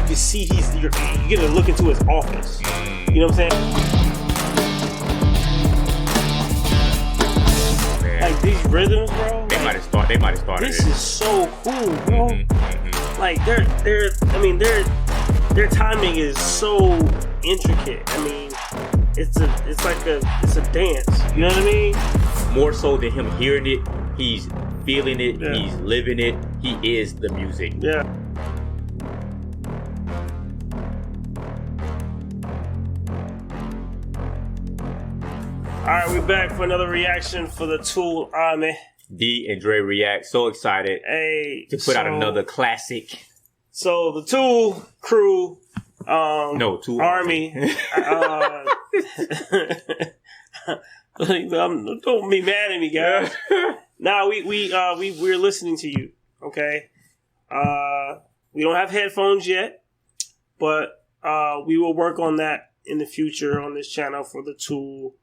can see you get a look into his office. You know what I'm saying? Man. Like these rhythms, bro. They might have started. This is so cool, bro. Like their timing is so intricate. I mean, it's a dance. You know what I mean? More so than him hearing it, he's feeling it. Yeah. He's living it. He is the music. Yeah. All right, we're back for another reaction for the Tool Army. D and Dre react. So excited to put out another classic. So the Tool crew, Tool Army. Don't be mad at me, guys. Nah, we're listening to you. Okay. We don't have headphones yet, but we will work on that in the future on this channel for the Tool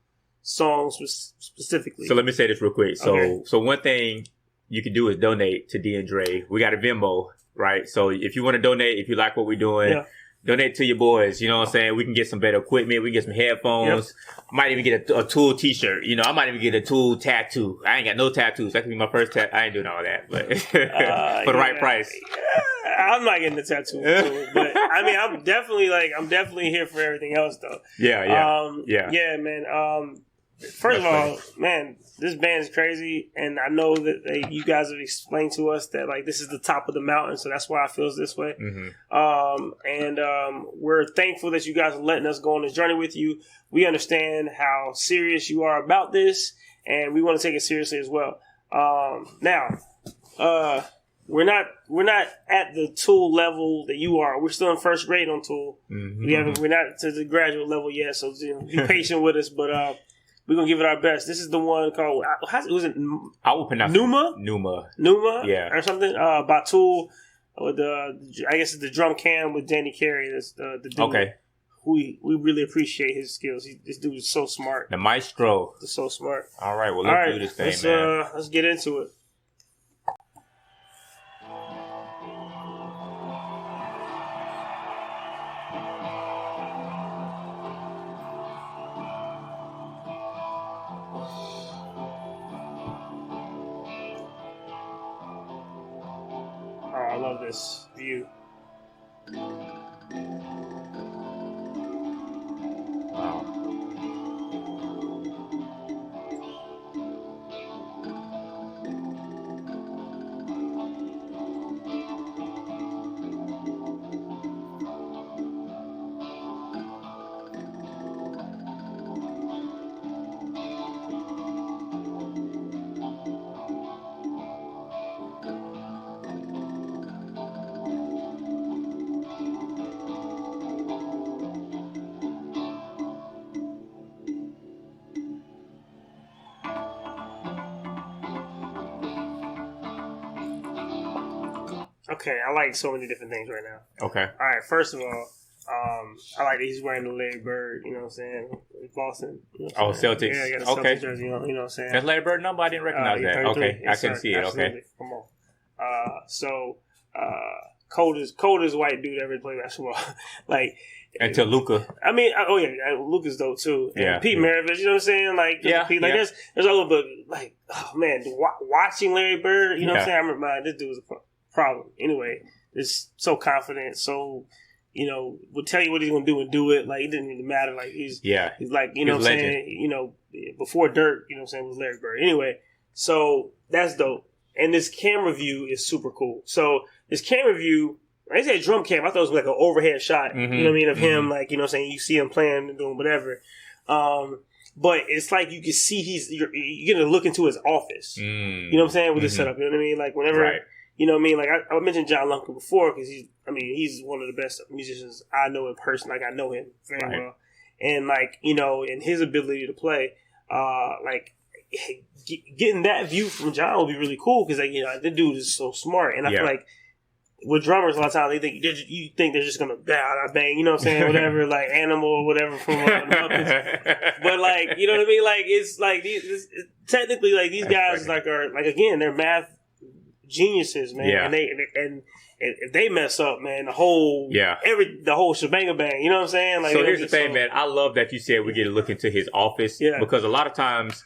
songs specifically. So let me say this real quick. So Okay. so one thing you can do is donate to D and Dre. We got a Venmo, right? So if you want to donate, if you like what we're doing, donate to your boys. You know what I'm saying? We can get some better equipment. We can get some headphones. I might even get a Tool t-shirt. You know, I might even get a Tool tattoo. I ain't got no tattoos. That could be my first tattoo. I ain't doing all that, but for the right price. I'm not getting the tattoo, but I mean, I'm definitely here for everything else, though. Yeah, man. First of all, man, this band is crazy, and I know that you guys have explained to us that like this is the top of the mountain, so that's why I feel this way. We're thankful that you guys are letting us go on this journey with you. We understand how serious you are about this, and we want to take it seriously as well. Now, we're not at the Tool level that you are. We're still in first grade on Tool. We're not to the graduate level yet, so be patient with us, but. We're going to give it our best. This is the one called, was it I will pronounce Pneuma? Pneuma? Yeah. Or something. By Tool, with I guess it's the drum cam with Danny Carey. That's the dude. Okay. We really appreciate his skills. This dude is so smart. The maestro. He's so smart. All right, well, let's do this thing, man. Let's get into it. I love this view. Wow. Okay, I like so many different things right now. Okay. All right, first of all, I like that he's wearing the Larry Bird, you know what I'm saying? Boston. You know what Celtics. Yeah, I got a Celtics jersey, you know what I'm saying? That's Larry Bird number? I didn't recognize that. 33. Okay, Yes, I couldn't see it. Absolutely. Okay. Come on. Coldest white dude ever played basketball. Like, Until Luka. I mean, Luka's dope too. And Yeah. Pete Maravich, you know what I'm saying? Like, there's a little bit like, oh man, watching Larry Bird, you know what I'm saying? I remember this dude was a problem. Anyway, it's so confident, so will tell you what he's gonna do and do it. Like it didn't even matter. Like he's like, you know what I'm saying? Before Dirk, you know what I'm saying, was Larry Bird. Anyway, so that's dope. And this camera view is super cool. So this camera view, I said drum cam, I thought it was like an overhead shot, you know what I mean, of him, like, you know what I'm saying, you see him playing and doing whatever. But it's like you can see you're getting a look into his office. You know what I'm saying, with this setup, you know what I mean? Like whenever, you know what I mean, like I mentioned John Lunker before because he's one of the best musicians I know in person. Like I know him very well. And like, and his ability to play, like getting that view from John would be really cool because the dude is so smart. And I feel like with drummers, a lot of times you think they're just gonna bang, you know what I'm saying, whatever, like Animal or whatever from Muppets. But like, you know what I mean, like it's like technically like these guys like are like again they're math geniuses, man. Yeah. And if they mess up, man, the whole shebang bang. You know what I'm saying? Like, so here's the thing, man. I love that you said we get to look into his office because a lot of times,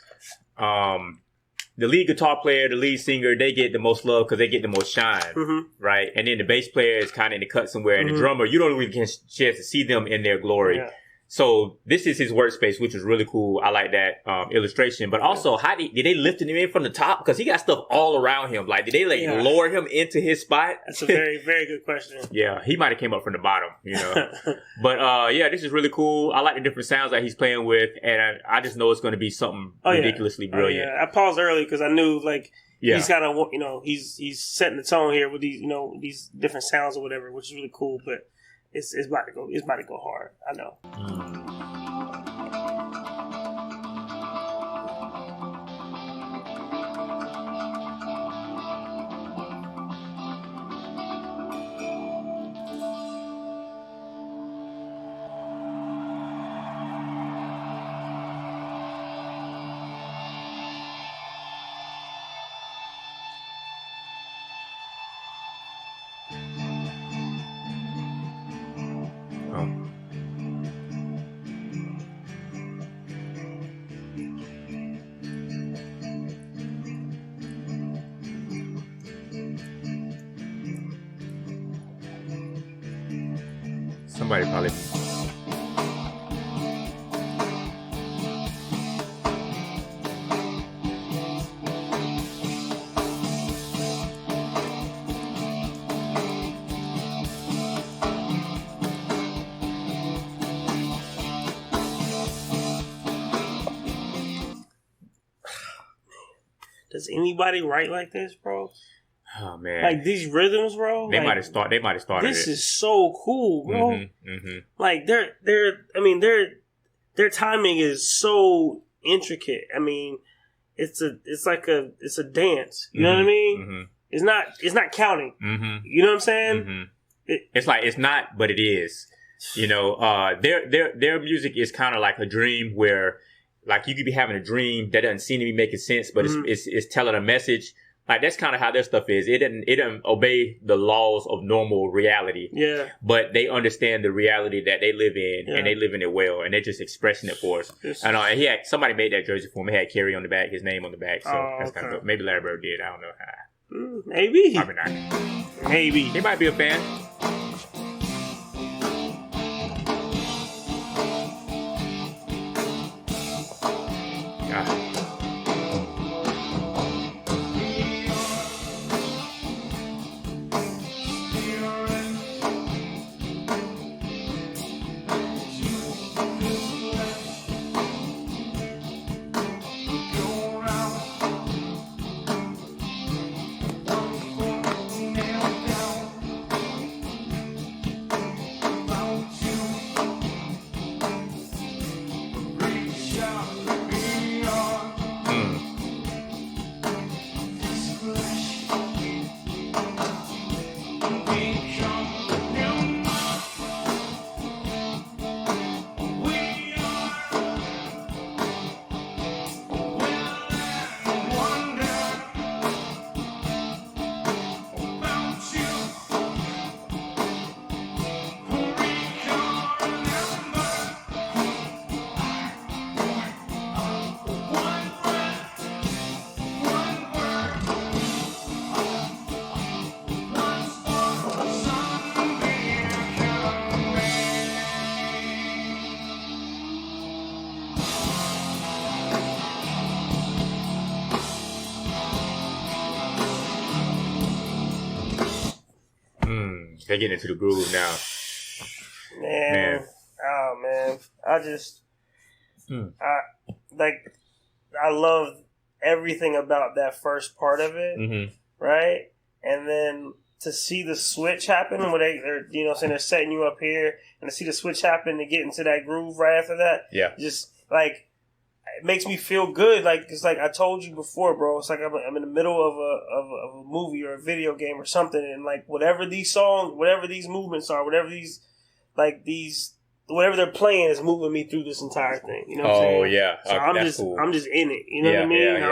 the lead guitar player, the lead singer, they get the most love because they get the most shine, right? And then the bass player is kind of in the cut somewhere, and the drummer, you don't even get a chance to see them in their glory. Yeah. So this is his workspace, which is really cool. I like that illustration. But also, how did they lift him in from the top? Because he got stuff all around him. Like, did they lower him into his spot? That's a very, very good question. Yeah, he might have came up from the bottom, you know. But this is really cool. I like the different sounds that he's playing with, and I just know it's going to be something ridiculously brilliant. I paused early because I knew he's kind of he's setting the tone here with these these different sounds or whatever, which is really cool. But it's about to go hard. I know. Somebody probably. Does anybody write like this, bro? Oh man! Like these rhythms, bro. They might have started. This is so cool, bro. Like their timing is so intricate. I mean, it's a dance. You know what I mean? It's not counting. You know what I'm saying? It's like it's not, but it is. You know, their music is kind of like a dream where, like, you could be having a dream that doesn't seem to be making sense, but it's telling a message. Like, that's kind of how their stuff is. It doesn't obey the laws of normal reality. Yeah. But they understand the reality that they live in, and they live in it well, and they're just expressing it for us. And somebody made that jersey for him. He had Carey on the back, his name on the back. So that's kind of maybe Larry Bird did. I don't know. Maybe. Probably not. Maybe. He might be a fan. They're getting into the groove now. Man. Oh, man. I love everything about that first part of it, right? And then to see the switch happen when they're they're setting you up here, and to see the switch happen to get into that groove right after that, just like it makes me feel good. Like it's like I told you before, bro. It's like I'm in the middle of a movie or a video game or something, and like whatever these songs, whatever these movements are, whatever these whatever they're playing is moving me through this entire thing. You know what I'm saying? Oh yeah. So I'm just in it. You know what I mean?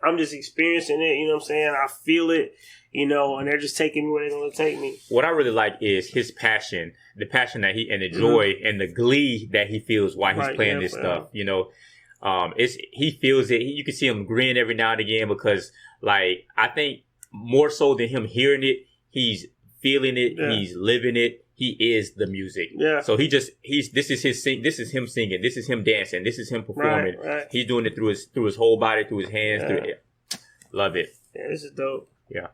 I'm just experiencing it. You know what I'm saying? I feel it. You know, and they're just taking me where they're going to take me. What I really like is his passion, the passion that he, and the joy and the glee that he feels while he's playing this stuff. You know, he feels it. You can see him grin every now and again because, like, I think more so than him hearing it, he's feeling it. Yeah. He's living it. He is the music. Yeah. So this is him singing. This is him dancing. This is him performing. Right. He's doing it through his whole body, through his hands. Yeah. Love it. Yeah, this is dope. Yeah.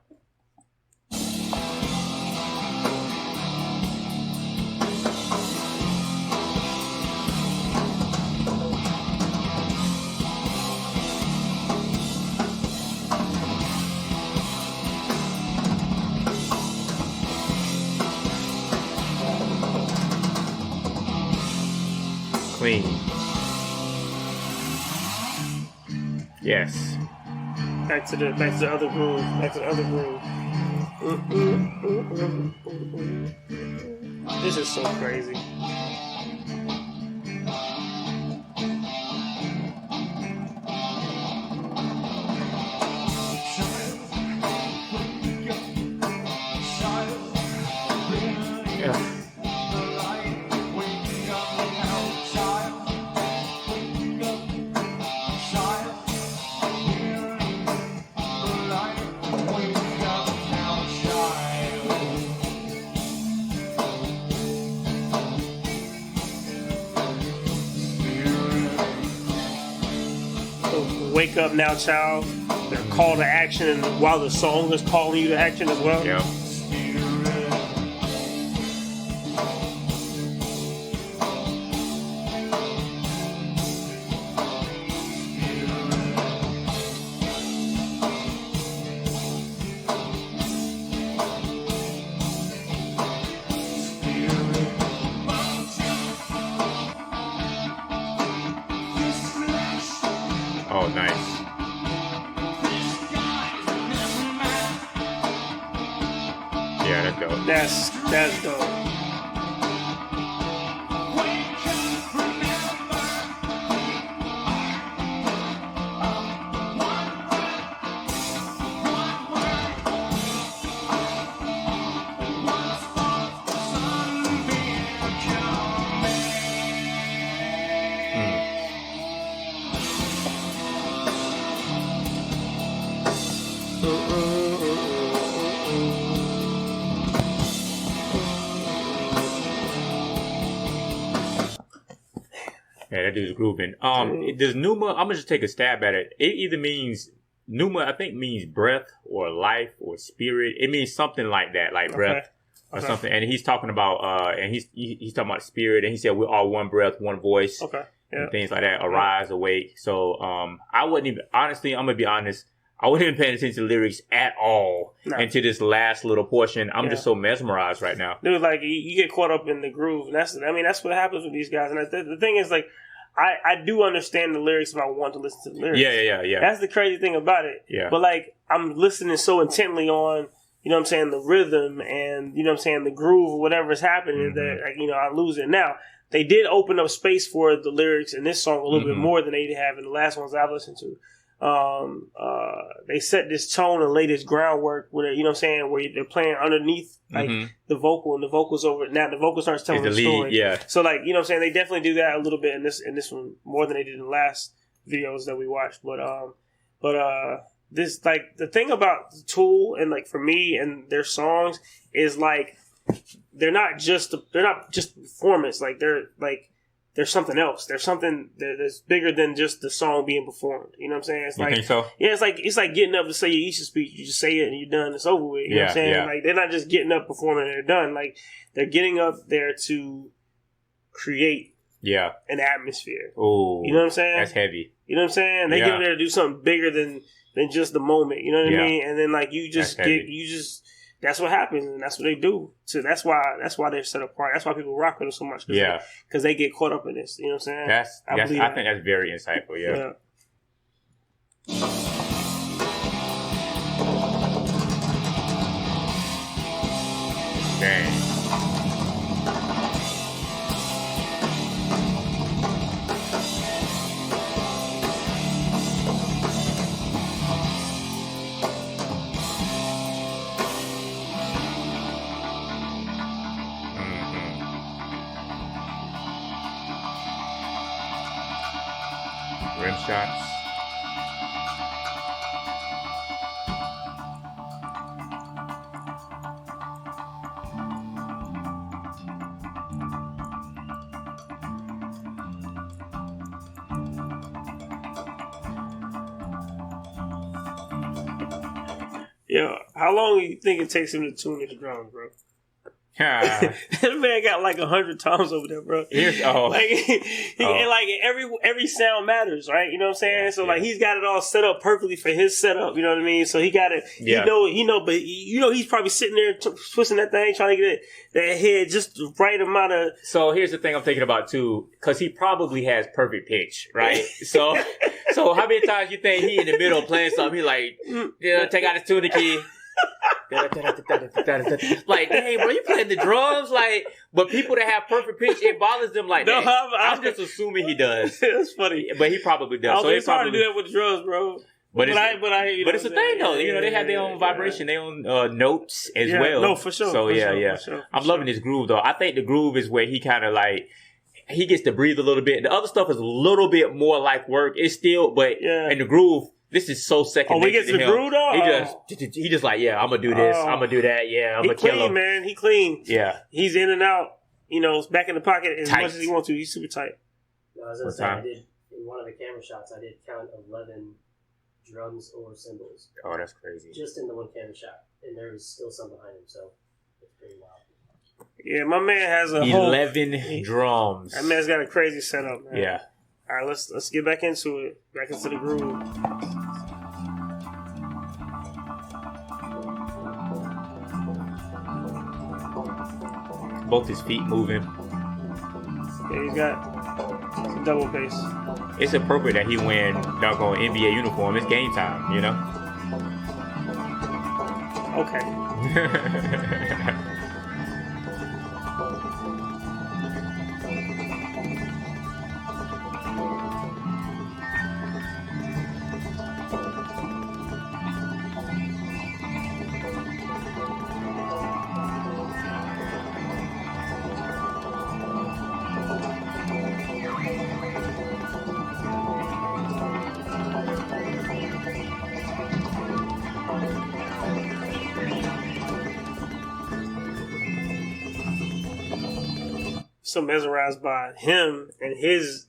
Clean. Yes. Back to the other groove. This is so crazy. Wake up now, child. Their call to action, and while the song is calling you to action as well. Yeah. Oh, nice. Yeah, that's dope. That's dope. Yeah, that dude's grooving. Does Pneuma, I'm gonna just take a stab at it. It either means Pneuma, I think means breath or life or spirit. It means something like that, like breath or something. And he's talking about and he's talking about spirit, and he said we're all one breath, one voice. Okay. Yeah. And things like that. Arise, awake. So I wouldn't even, honestly, I'm gonna be honest, I wasn't even paying attention to the lyrics at all until this last little portion. I'm just so mesmerized right now. Dude, like, you get caught up in the groove. And that's what happens with these guys. And the thing is, like, I do understand the lyrics if I want to listen to the lyrics. Yeah. That's the crazy thing about it. Yeah. But, like, I'm listening so intently on, you know what I'm saying, the rhythm and, you know what I'm saying, the groove or whatever is happening that, you know, I lose it. Now, they did open up space for the lyrics in this song a little bit more than they have in the last ones I've listened to. They set this tone and laid this groundwork with it, you know what I'm saying, where they're playing underneath like the vocal, and the vocals over now the vocal starts telling the story. Yeah. So like, you know what I'm saying, they definitely do that a little bit in this one more than they did in the last videos that we watched. But this, like, the thing about Tool and, like, for me and their songs is, like, they're not just performance. Like, there's something else. There's something that's bigger than just the song being performed. You know what I'm saying? It's you like, think so? Yeah, it's like getting up to say your Easter speech. You just say it and you're done. It's over with. You know what I'm saying? Yeah. Like, they're not just getting up, performing, and they're done. Like, they're getting up there to create an atmosphere. Oh, you know what I'm saying? That's heavy. You know what I'm saying? They get up there to do something bigger than just the moment. You know what I mean? And then, like, that's what happens, and that's what they do. So that's why they're set apart. That's why people rock with them so much. Because they get caught up in this. You know what I'm saying? I think that's very insightful. Yeah. Dang. Rim shots. Yeah, how long do you think it takes him to tune his drums, bro? That man got like 100 toms over there, bro. And like every sound matters, right? You know what I'm saying? So like he's got it all set up perfectly for his setup. You know what I mean? So he got it. Yeah. But he's probably sitting there twisting that thing, trying to get that head just the right amount of. So here's the thing I'm thinking about too, because he probably has perfect pitch, right? So how many times you think he in the middle playing something? He like, take out his tuning key. Like, hey, bro, you playing the drums? Like, but people that have perfect pitch, it bothers them like that. I'm just assuming he does. That's funny, but he probably does. So it's hard to do that with the drums, bro. But it's a thing though. They have their own vibration, their own notes as well. No, for sure. So for sure. I'm loving this groove though. I think the groove is where he kind of like. He gets to breathe a little bit. The other stuff is a little bit more like work. It's still, but in the groove, this is so second nature. We get to the groove though? He just like, I'm going to do this. I'm going to do that. Yeah, I'm going to kill him. He clean, man. He clean. Yeah. He's in and out, back in the pocket as much as he wants to. He's super tight. No, I was going to say, I did, in one of the camera shots, I did count 11 drums or cymbals. Oh, that's crazy. Just in the one camera shot. And there was still some behind him, so it's pretty wild. Yeah, my man has 11 drums. That man's got a crazy setup, man. Yeah. All right, let's get back into it. Back into the groove. Both his feet moving. Yeah, he's got some double bass. It's appropriate that he wearing doggone NBA uniform. It's game time, Okay. So mesmerized by him and his,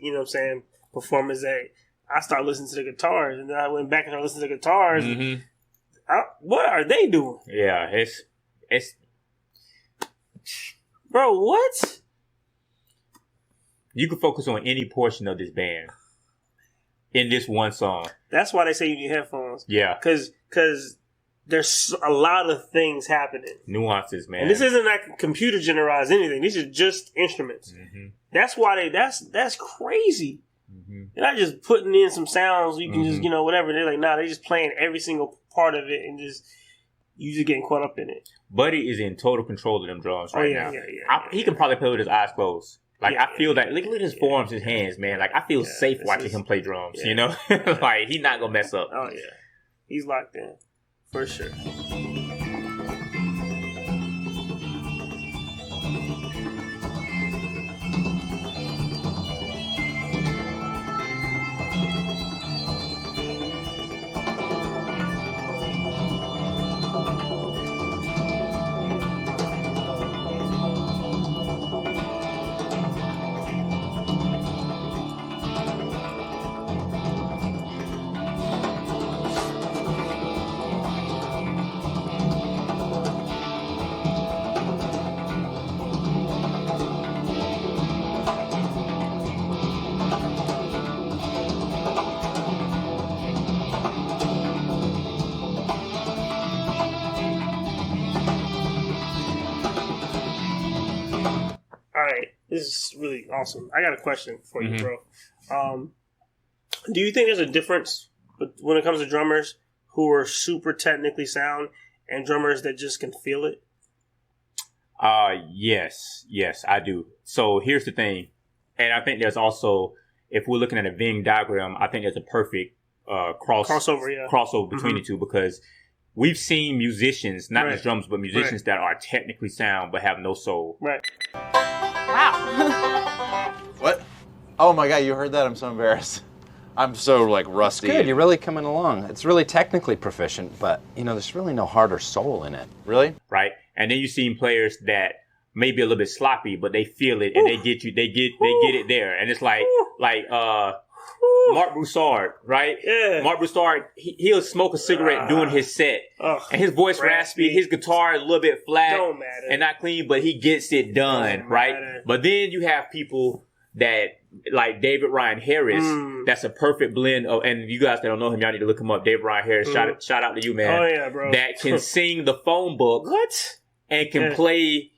performance that I started listening to the guitars, and then I went back and I listened to the guitars. Mm-hmm. What are they doing? Yeah, it's bro. What? You can focus on any portion of this band in this one song. That's why they say you need headphones. Yeah, because there's a lot of things happening. Nuances, man. And this isn't like computer generalized anything. These are just instruments. Mm-hmm. That's why that's crazy. Mm-hmm. They're not just putting in some sounds. You can just, whatever. They're like, they're just playing every single part of it and you just getting caught up in it. Buddy is in total control of them drums right now. Yeah. He can probably play with his eyes closed. Like, I feel that. Look at his forearms, his hands, man. Like, I feel safe watching him play drums, Like, he's not going to mess up. Oh, yeah. He's locked in. For sure. This is really awesome. I got a question for you, bro. Do you think there's a difference when it comes to drummers who are super technically sound and drummers that just can feel it? Yes, I do. So here's the thing. And I think there's also, if we're looking at a Venn diagram, I think there's a perfect crossover between the two, because we've seen musicians, not just drummers, but musicians that are technically sound but have no soul. Right. Wow. What? Oh my God, you heard that? I'm so embarrassed. I'm so like rusty. It's good. You're really coming along. It's really technically proficient, but there's really no heart or soul in it. Really? Right. And then you've seen players that may be a little bit sloppy, but they feel it and they get it there. And it's like Mark Broussard, right? Yeah. Mark Broussard, he'll smoke a cigarette doing his set. And his voice raspy, his guitar is a little bit flat and not clean, but he gets it done, right? But then you have people that, like David Ryan Harris, that's a perfect blend of, and you guys that don't know him, y'all need to look him up. David Ryan Harris, shout out to you, man. Oh, yeah, bro. That can sing the phone book. What? And can play,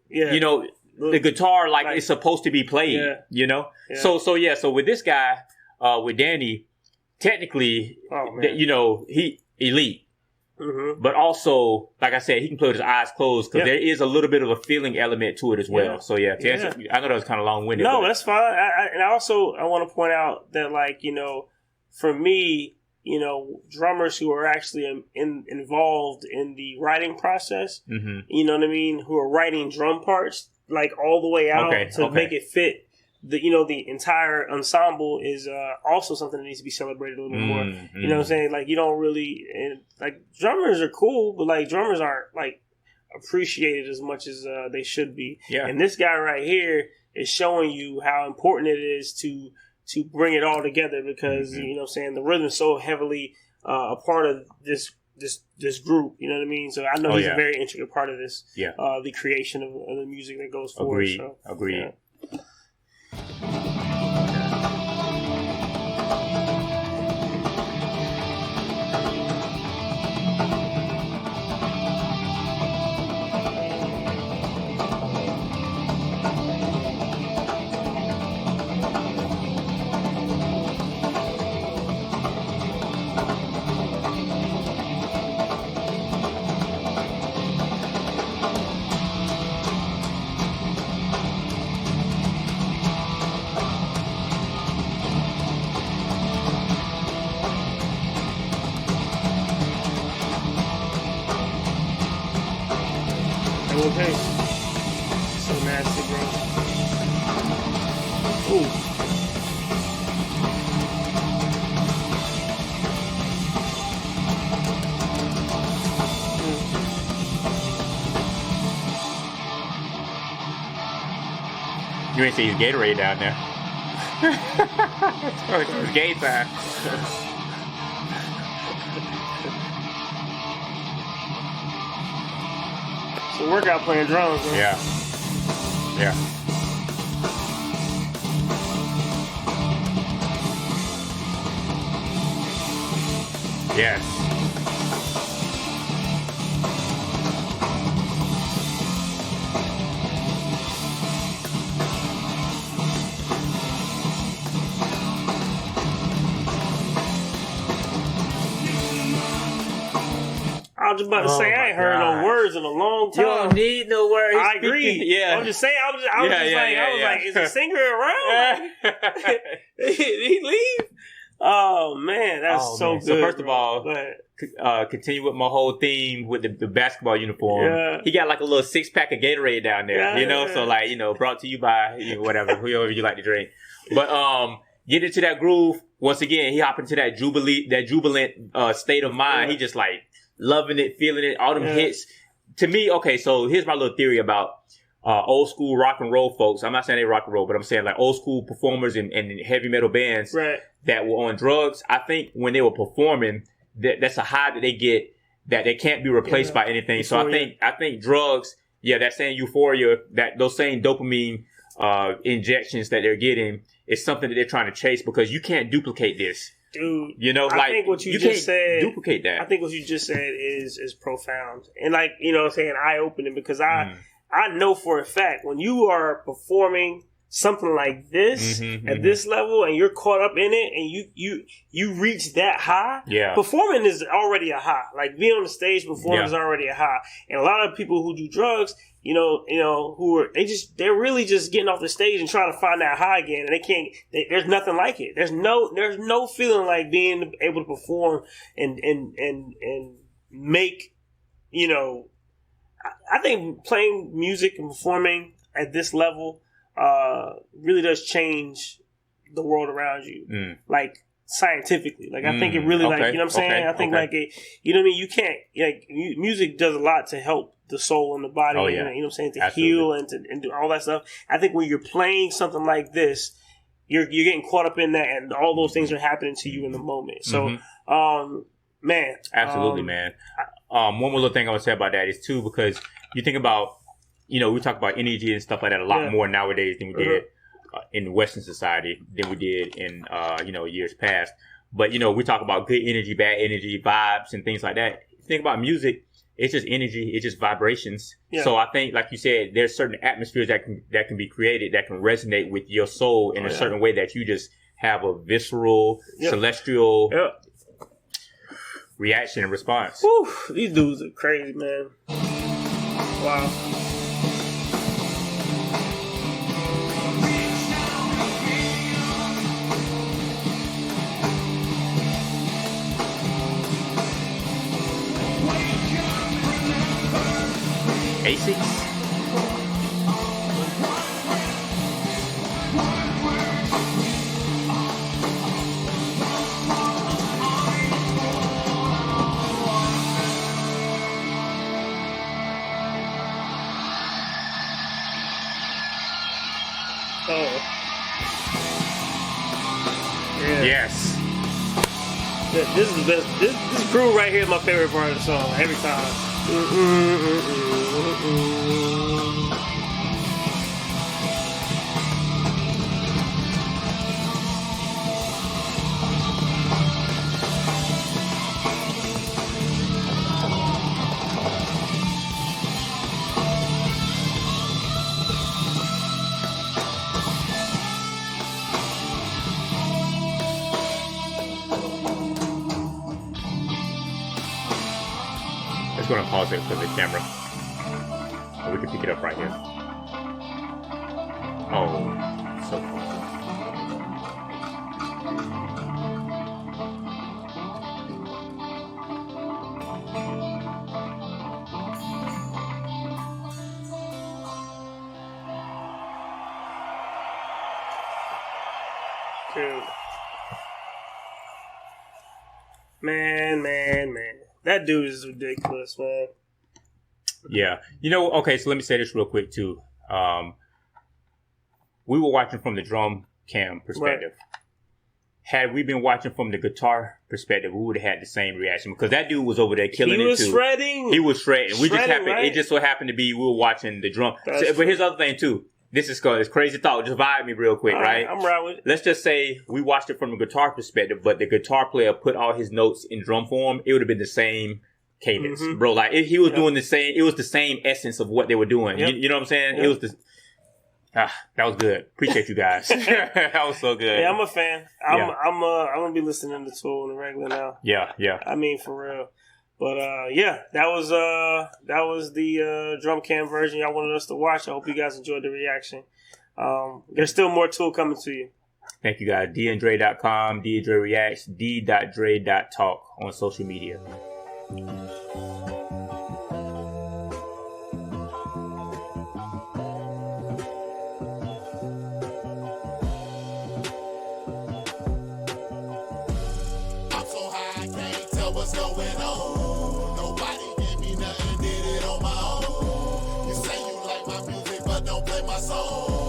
the guitar like it's supposed to be played, Yeah. So with this guy, with Danny, technically, he elite. Mm-hmm. But also, like I said, he can play with his eyes closed because there is a little bit of a feeling element to it as well. So to answer, I know that was kind of long-winded. No, that's fine. I want to point out that, like, for me, drummers who are actually involved in the writing process, you know what I mean, who are writing drum parts like all the way out to make it fit. The entire ensemble is also something that needs to be celebrated a little bit more. You know what I'm saying? Like, you don't really, and like, drummers are cool, but like, drummers aren't like appreciated as much as they should be. Yeah. And this guy right here is showing you how important it is to bring it all together because you know what I'm saying, the rhythm is so heavily a part of this group. You know what I mean? So I know he's a very intricate part of this. Yeah. The creation of the music that goes forward. Agreed. Yeah. Okay. So nasty, bro. Ooh. You ain't see his Gatorade down there. It's game time. Workout playing drums, man. Yeah. Yes. I was just about to say, I ain't heard no words in a long time. You don't need no words. I agree. Yeah. I'm just saying, I was like, is the singer around? Did he leave? Oh, man, that's so good. So first of all, continue with my whole theme with the basketball uniform. Yeah. He got like a little 6-pack of Gatorade down there, so like, brought to you by whatever, whoever you like to drink. But get into that groove. Once again, he hopped into that jubilant state of mind. He just like loving it, feeling it, all them hits. To me, okay, so here's my little theory about old school rock and roll folks. I'm not saying they rock and roll, but I'm saying like old school performers and heavy metal bands that were on drugs. I think when they were performing, that's a high that they get that they can't be replaced by anything. So I think drugs, that same euphoria, those same dopamine injections that they're getting is something that they're trying to chase because you can't duplicate this. Dude, I think what you just said, duplicate that. I think what you just said is profound and like, eye-opening because I know for a fact when you are performing something like this at this level and you're caught up in it and you reach that high, performing is already a high. Like being on the stage performing is already a high. And a lot of people who do drugs, they're really just getting off the stage and trying to find that high again, and they can't. There's nothing like it. There's no feeling like being able to perform and make. I think playing music and performing at this level really does change the world around you. Like scientifically. Like, I think it really, like, you know what I'm saying? I think, like, you know what I mean? You can't, like, music does a lot to help the soul and the body, you know what I'm saying? To heal and do all that stuff. I think when you're playing something like this, you're getting caught up in that, and all those things are happening to you in the moment. So, man. Absolutely, man. One more little thing I would say about that is, too, because you think about, you know, we talk about energy and stuff like that a lot more nowadays than we did in Western society than we did in, you know, years past. But, you know, we talk about good energy, bad energy, vibes, and things like that. Think about music. It's just energy. It's just vibrations. Yeah. So I think, like you said, there's certain atmospheres that can be created that can resonate with your soul in a certain way that you just have a visceral, celestial reaction and response. Whew, these dudes are crazy, man. Wow. Asics? Oh. Yeah. Yes. This is the best. This groove right here is my favorite part of the song every time. Going to pause it for the camera. Or we can pick it up right here. Oh, so cool. Dude. Man. That dude is ridiculous, man. Yeah. You know, okay, so let me say this real quick, too. We were watching from the drum cam perspective. Right. Had we been watching from the guitar perspective, we would have had the same reaction because that dude was over there killing it, too. He was shredding. He was shredding. Right? It just so happened to be we were watching the drum. But here's the other thing, too. This is crazy thought. Just vibe me real quick, right? I'm right with it. Let's just say we watched it from the guitar perspective, but the guitar player put all his notes in drum form. It would have been the same cadence, bro. Like he was doing the same. It was the same essence of what they were doing. You know what I'm saying? It was the. That was good. Appreciate you guys. That was so good. Yeah, I'm a fan. I'm gonna be listening to Tool on the regular now. Yeah. I mean, for real. But that was the drum cam version y'all wanted us to watch. I hope you guys enjoyed the reaction. There's still more Tool coming to you. Thank you guys. dandre.com, D.Dre Reacts, d.dre.talk on social media. What's going on? Nobody gave me nothing, did it on my own. You say you like my music, but don't play my song.